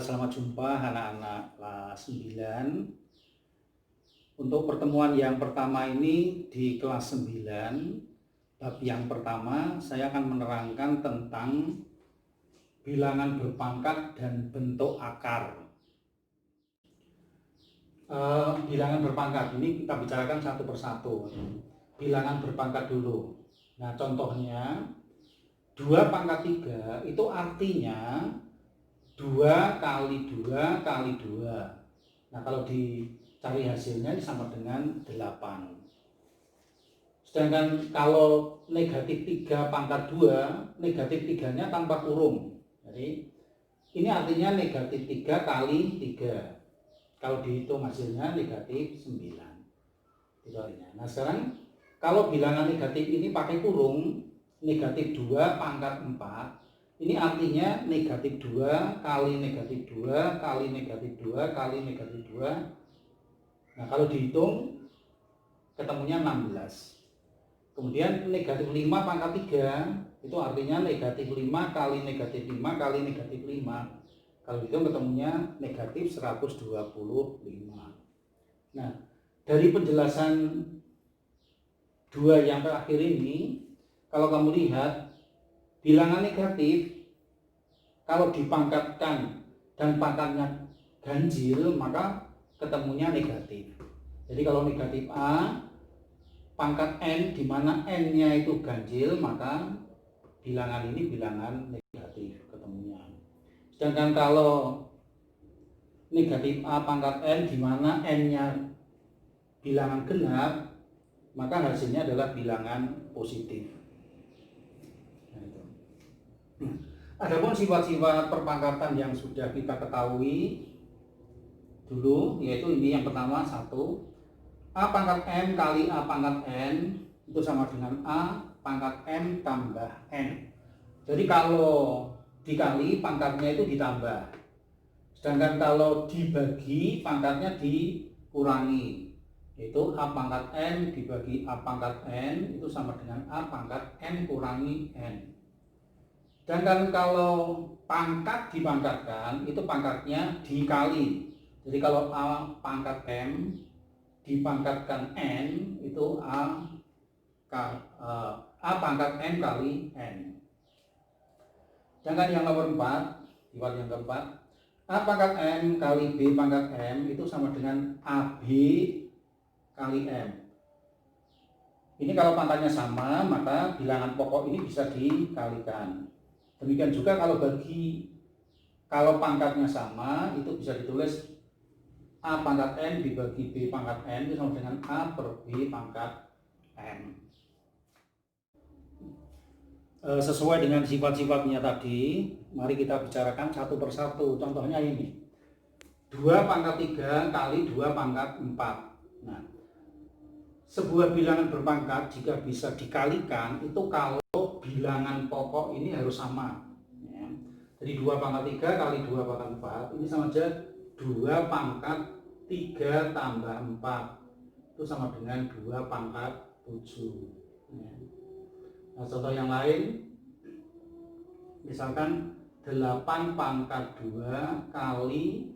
Selamat jumpa anak-anak kelas 9. Untuk pertemuan yang pertama ini di kelas 9, bab yang pertama saya akan menerangkan tentang bilangan berpangkat dan bentuk akar. Bilangan berpangkat ini kita bicarakan satu persatu. Bilangan berpangkat dulu. Nah, contohnya 2 pangkat 3 itu artinya 2 kali 2 kali 2. Nah, kalau dicari hasilnya ini sama dengan 8. Sedangkan kalau negatif 3 pangkat 2, negatif 3-nya tanpa kurung. Jadi ini artinya negatif 3 kali 3. Kalau dihitung hasilnya negatif 9. Itu artinya. Nah, sekarang kalau bilangan negatif ini pakai kurung, negatif 2 pangkat 4, ini artinya negatif 2 kali negatif 2 kali negatif 2 kali negatif 2. Nah, kalau dihitung ketemunya 16. Kemudian negatif 5 pangkat 3 itu artinya negatif 5 kali negatif 5 kali negatif 5. Kalau dihitung ketemunya negatif 125. Nah, dari penjelasan 2 yang terakhir ini, kalau kamu lihat bilangan negatif kalau dipangkatkan dan pangkatnya ganjil maka ketemunya negatif. Jadi kalau negatif A pangkat N di mana N-nya itu ganjil maka bilangan ini bilangan negatif ketemunya. Sedangkan kalau negatif A pangkat N di mana N-nya bilangan genap maka hasilnya adalah bilangan positif. Adapun sifat-sifat perpangkatan yang sudah kita ketahui dulu, yaitu ini yang pertama 1, A pangkat M kali A pangkat N itu sama dengan A pangkat M tambah N. Jadi kalau dikali pangkatnya itu ditambah, sedangkan kalau dibagi pangkatnya dikurangi, yaitu A pangkat N dibagi A pangkat N itu sama dengan A pangkat N kurangi N. Dan kalau pangkat dipangkatkan itu pangkatnya dikali. Jadi kalau A pangkat M dipangkatkan N itu A pangkat N kali N. Sedangkan yang nomor 4, sifat yang keempat, A pangkat M kali B pangkat M itu sama dengan AB kali M. Ini kalau pangkatnya sama maka bilangan pokok ini bisa dikalikan. Demikian juga kalau pangkatnya sama itu bisa ditulis A pangkat N dibagi B pangkat N itu sama dengan A per B pangkat M. Sesuai dengan sifat-sifatnya tadi, mari kita bicarakan satu persatu. Contohnya ini 2 pangkat 3 kali 2 pangkat 4. Nah, sebuah bilangan berpangkat jika bisa dikalikan itu kalau bilangan pokok ini harus sama ya. Jadi 2 pangkat 3 kali 2 pangkat 4 ini sama aja 2 pangkat 3 tambah 4 itu sama dengan 2 pangkat 7 ya. Nah, contoh yang lain misalkan 8 pangkat 2 kali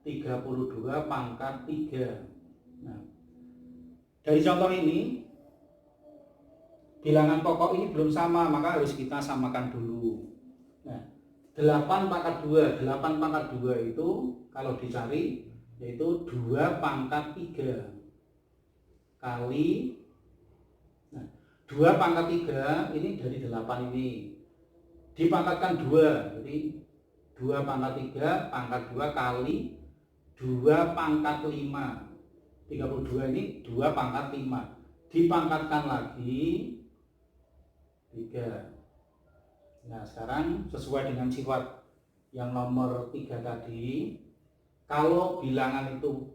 32 pangkat 3. Nah, dari contoh ini bilangan pokok ini belum sama, maka harus kita samakan dulu. Nah, 8 pangkat 2 itu kalau dicari yaitu 2 pangkat 3 kali 2 pangkat 3 ini dari 8 ini dipangkatkan 2, jadi 2 pangkat 3 pangkat 2 kali 2 pangkat 5. 32 ini 2 pangkat 5 dipangkatkan lagi 3. Nah, sekarang sesuai dengan sifat yang nomor 3 tadi, kalau bilangan itu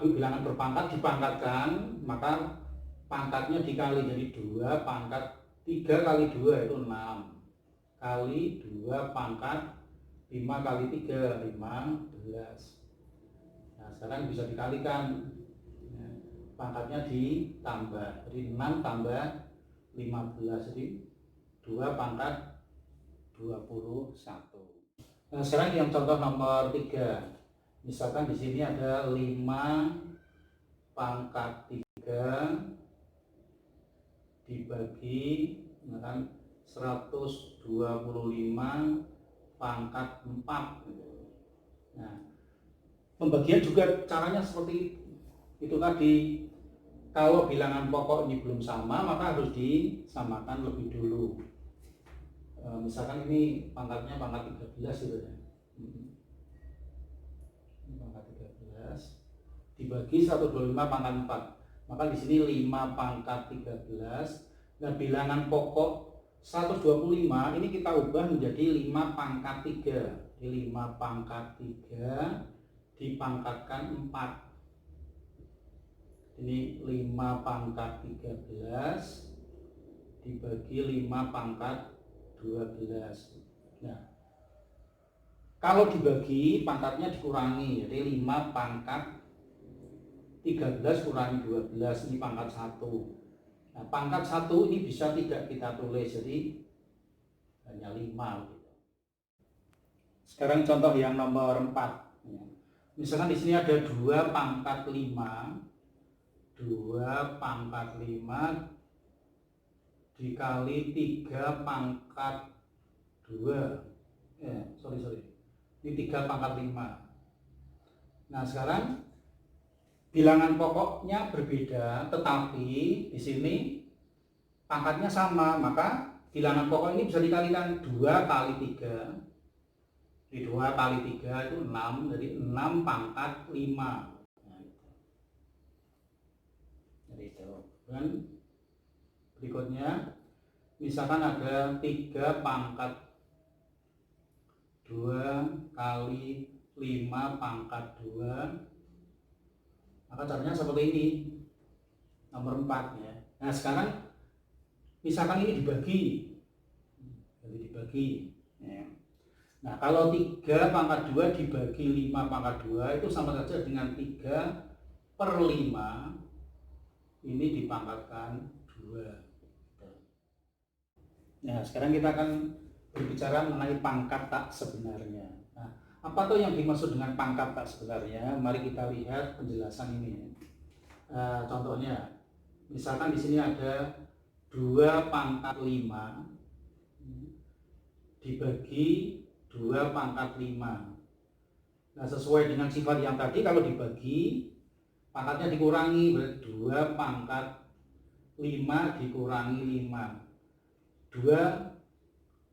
bilangan berpangkat dipangkatkan maka pangkatnya dikali, jadi 2 pangkat 3 kali 2 itu 6 kali 2 pangkat 5 kali 3 15. Nah, sekarang bisa dikalikan pangkatnya ditambah, jadi 6 tambah 15, jadi 2 pangkat 21. Nah, sekarang yang contoh nomor 3. Misalkan di sini ada 5 pangkat 3 dibagi misalkan 125 pangkat 4. Nah, pembagian juga caranya seperti itu tadi. Kalau bilangan pokok ini belum sama, maka harus disamakan lebih dulu. Misalkan ini pangkatnya pangkat 13 gitu ya. Ini pangkat 13 dibagi 125 pangkat 4. Maka di sini 5 pangkat 13. Nah, bilangan pokok 125 ini kita ubah menjadi 5 pangkat 3. Jadi 5 pangkat 3 dipangkatkan 4. Ini 5 pangkat 13 dibagi 5 pangkat 12. Nah, kalau dibagi pangkatnya dikurangi, jadi 5 pangkat 13 kurangi 12, ini pangkat 1. Nah, pangkat 1 ini bisa tidak kita tulis, jadi hanya 5. Sekarang contoh yang nomor 4. Misalkan di sini ada 2 pangkat 5. 2 pangkat 5 dikali 3 pangkat 2. Sorry. Ini 3 pangkat 5. Nah, sekarang bilangan pokoknya berbeda, tetapi di sini pangkatnya sama, maka bilangan pokok ini bisa dikalikan 2 kali 3. Di 2 kali 3 itu 6, jadi 6 pangkat 5. Dan berikutnya misalkan ada 3 pangkat 2 kali 5 pangkat 2, maka caranya seperti ini, nomor 4 ya. Nah, sekarang misalkan ini dibagi, jadi dibagi ya. Nah, kalau 3 pangkat 2 dibagi 5 pangkat 2 itu sama saja dengan 3/5 ini dipangkatkan 2. Nah, sekarang kita akan berbicara mengenai pangkat tak sebenarnya. Nah, apa tuh yang dimaksud dengan pangkat tak sebenarnya? Mari kita lihat penjelasan ini. Contohnya, misalkan di sini ada 2 pangkat 5 dibagi 2 pangkat 5. Nah, sesuai dengan sifat yang tadi, kalau dibagi pangkatnya dikurangi, berarti 2 pangkat 5 dikurangi 5. 2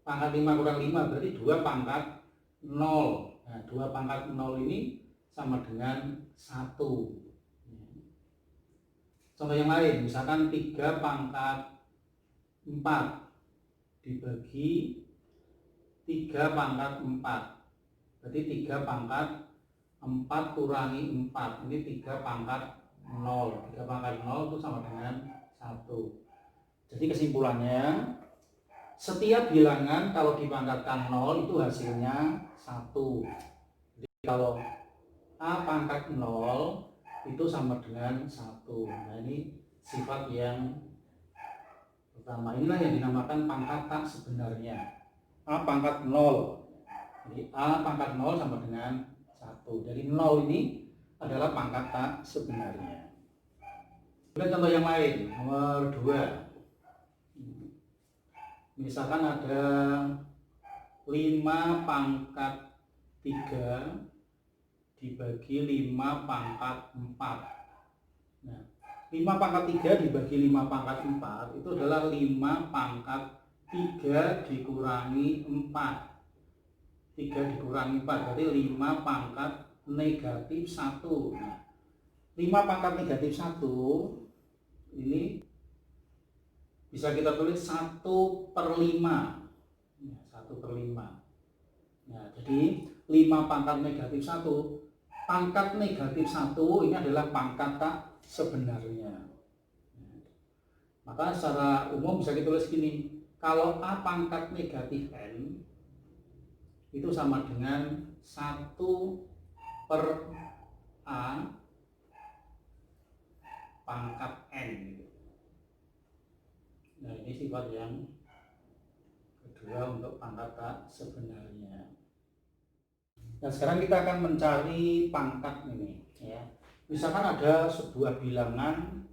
pangkat 5 kurang 5 berarti 2 pangkat 0. Nah, 2 pangkat 0 ini sama dengan 1. Contoh yang lain, misalkan 3 pangkat 4 dibagi 3 pangkat 4. Berarti 3 pangkat 4 kurangi 4. Ini 3 pangkat 0. 3 pangkat 0 itu sama dengan 1. Jadi kesimpulannya, setiap bilangan kalau dipangkatkan 0 itu hasilnya 1. Jadi kalau A pangkat 0 itu sama dengan 1. Nah, ini sifat yang pertama. Inilah yang dinamakan pangkat tak sebenarnya. A pangkat 0. Jadi A pangkat 0 sama dengan 1. Jadi 0 ini adalah pangkat tak sebenarnya. Kemudian contoh yang lain, nomor 2. Misalkan ada 5 pangkat 3 dibagi 5 pangkat 4. Nah, 5 pangkat 3 dibagi 5 pangkat 4 itu adalah 5 pangkat 3 dikurangi 4. 3 dikurangi 4 berarti 5 pangkat negatif 1. Nah, 5 pangkat negatif 1 ini bisa kita tulis 1/5. 1/5. Nah, jadi 5 pangkat negatif 1. Pangkat negatif 1 ini adalah pangkat tak sebenarnya. Maka secara umum bisa kita tulis gini. Kalau A pangkat negatif N itu sama dengan 1/A pangkat N. Nah, ini sifat yang kedua untuk pangkat tak sebenarnya. Nah, sekarang kita akan mencari pangkat ini ya. Misalkan ada sebuah bilangan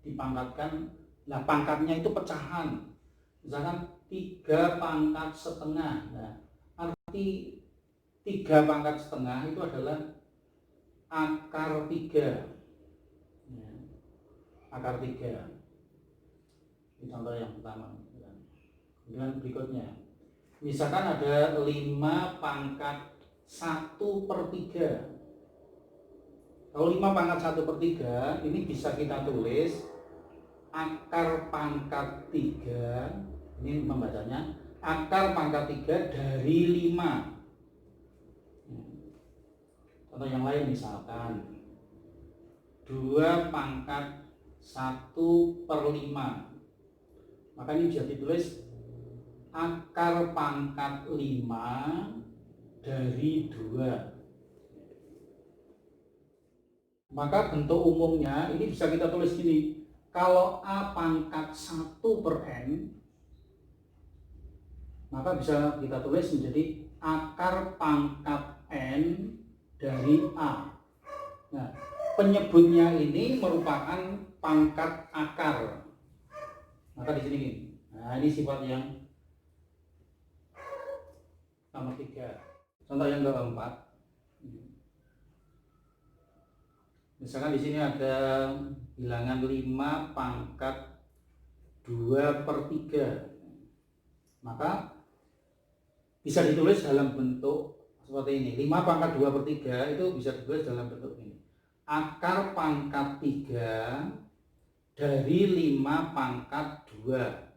dipangkatkan, nah pangkatnya itu pecahan. Misalkan 3 pangkat setengah. Nah, arti 3 pangkat setengah itu adalah akar 3 ya, akar 3. Ini contoh yang pertama. Kemudian berikutnya, misalkan ada 5 pangkat 1/3. Kalau 5 pangkat 1/3 ini bisa kita tulis akar pangkat 3. Ini membacanya akar pangkat 3 dari 5. Contoh yang lain misalkan 2 pangkat 1/5. Maka ini bisa ditulis akar pangkat 5 dari 2. Maka bentuk umumnya ini bisa kita tulis gini. Kalau A pangkat 1/n, maka bisa kita tulis menjadi akar pangkat n dari A. Nah, penyebutnya ini merupakan pangkat akar. Maka di sini, nah ini sifat yang nomor 3. Contoh yang keempat. Misalkan di sini ada bilangan 5 pangkat 2/3. Maka bisa ditulis dalam bentuk seperti ini. 5 pangkat 2/3 itu bisa ditulis dalam bentuk ini. Akar pangkat 3 dari 5 pangkat 2.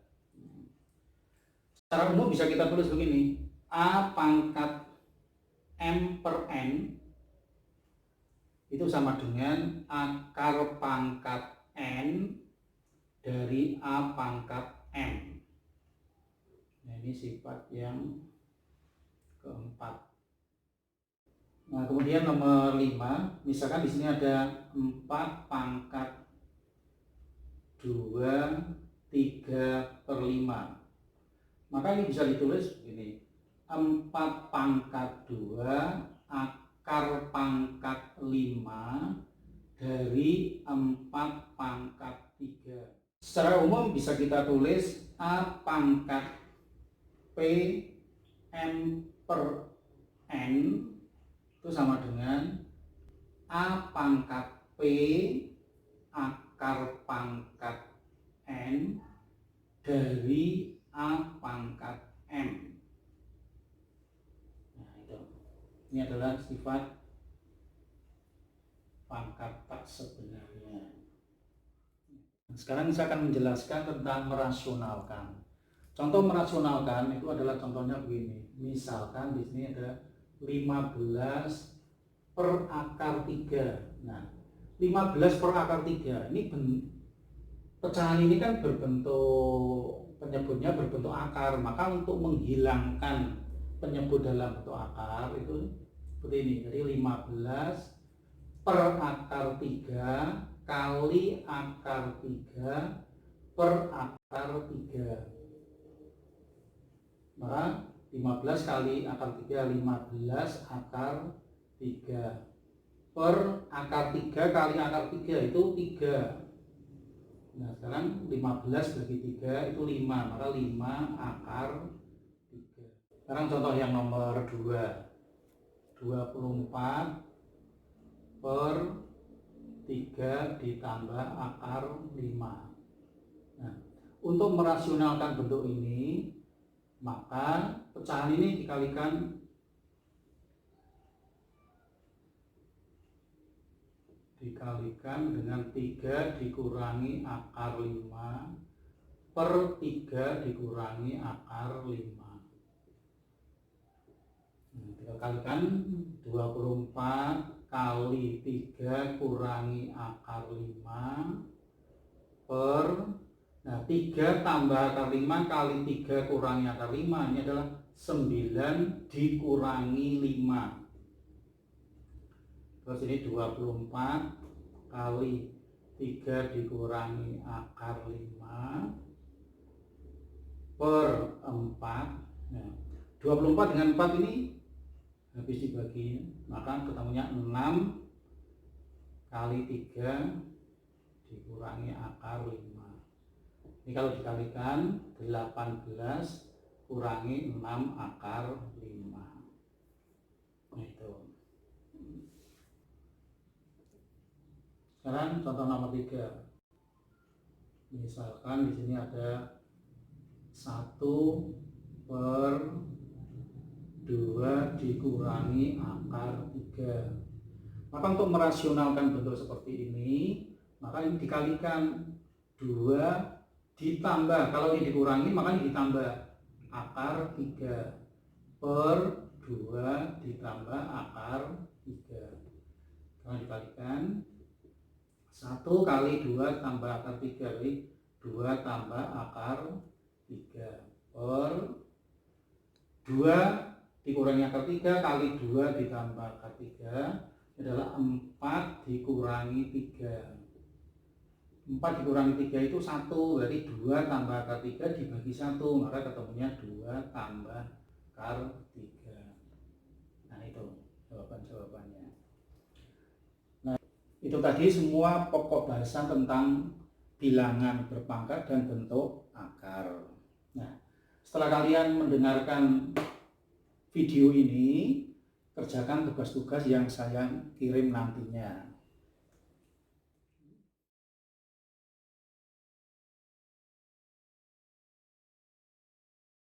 Secara umum bisa kita tulis begini. A pangkat m/n itu sama dengan akar pangkat n dari A pangkat m. Nah, ini sifat yang keempat. Nah, kemudian nomor 5, misalkan di sini ada 4 pangkat 2/3/5. Maka ini bisa ditulis begini. 4 pangkat 2 akar pangkat 5 dari 4 pangkat 3. Secara umum bisa kita tulis A pangkat P m/n itu sama dengan A pangkat P akar pangkat n dari A pangkat m. Nah, itu. Ini adalah sifat pangkat tak sebenarnya. Sekarang saya akan menjelaskan tentang merasionalkan. Contoh merasionalkan itu adalah contohnya begini. Misalkan di sini ada 15 per akar 3. Nah, 15 per akar 3 ini pecahan ini kan berbentuk, penyebutnya berbentuk akar. Maka untuk menghilangkan penyebut dalam bentuk akar itu seperti ini. Jadi 15 per akar 3 kali akar 3 per akar 3. Maka 15 kali akar 3, 15 akar 3 per akar 3 kali akar 3 itu 3. Nah, sekarang 15 bagi 3 itu 5, maka 5 akar 3. Sekarang contoh yang nomor 2. 24 per 3 ditambah akar 5. Nah, untuk merasionalkan bentuk ini, maka pecahan ini dikalikan dengan 3 dikurangi akar 5 per 3 dikurangi akar 5. Kita kalikan 24 kali 3 kurangi akar 5 per, nah 3 tambah akar 5 kali 3 kurangi akar 5 ini adalah 9 dikurangi 5. Terus ini 24 kali 3 dikurangi akar 5 per 4. Nah, 24 dengan 4 ini habis dibagi, maka ketemunya 6 kali 3 dikurangi akar 5. Ini kalau dikalikan 18 kurangi 6 akar 5. Nah itu. Sekarang contoh nomor 3. Misalkan di sini ada 1/2 dikurangi akar 3. Maka untuk merasionalkan bentuk seperti ini, maka ini dikalikan 2 ditambah, kalau ini dikurangi maka ini ditambah akar 3 per 2 ditambah akar 3. Kalau dikalikan 1 kali 2 tambah akar 3, 2 tambah akar 3 per 2 dikurangi akar 3 kali 2 ditambah akar 3 adalah 4 dikurangi 3. 4 dikurangi 3 itu 1, berarti 2 tambah akar 3 dibagi 1, maka ketemunya 2 tambah akar 3. Nah itu jawabannya. Nah itu tadi semua pokok bahasan tentang bilangan berpangkat dan bentuk akar. Nah setelah kalian mendengarkan video ini, kerjakan tugas-tugas yang saya kirim nantinya.